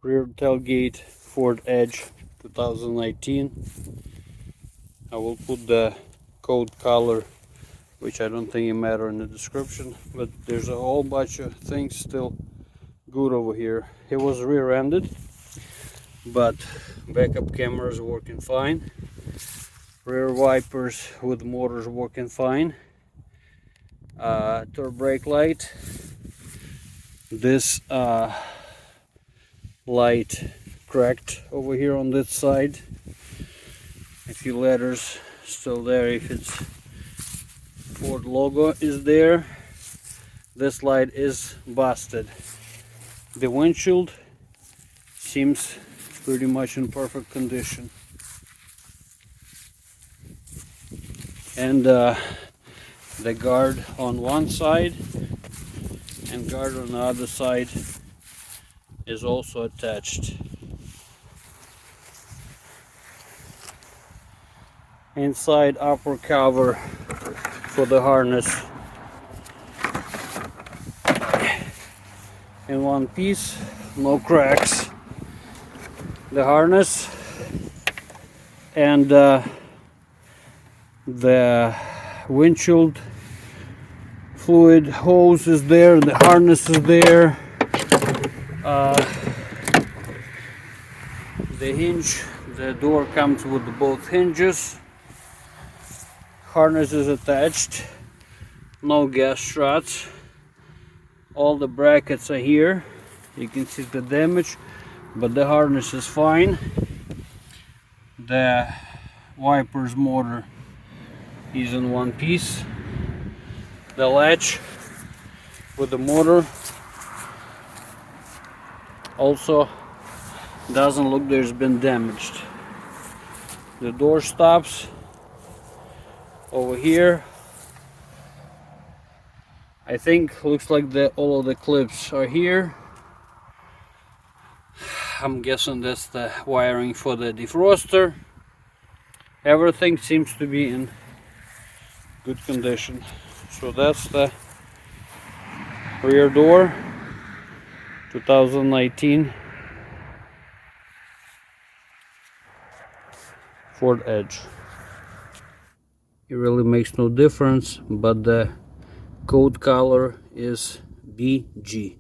Rear tailgate Ford Edge 2019. I will put the code color, which I don't think it matters, in the description, but there's a whole bunch of things still good over here. It was rear-ended, but backup cameras working fine, rear wipers with motors working fine, turbo brake light, this light cracked over here on this side, a few letters still there if it's Ford logo is there. This light is busted. The windshield seems pretty much in perfect condition, and the guard on one side and guard on the other side is also attached. Inside upper cover for the harness in one piece, no cracks. The harness and the windshield fluid hose is there, the harness is there, the hinge, the door comes with both hinges, harness is attached, no gas struts, all the brackets are here. You can see the damage, but the harness is fine. The wipers motor is in one piece. The latch with the motor also doesn't look there's been damaged. The door stops over here. I think looks like all of the clips are here. I'm guessing that's the wiring for the defroster. Everything seems to be in good condition. So that's the rear door 2019 Ford Edge. It really makes no difference, but the code color is BG.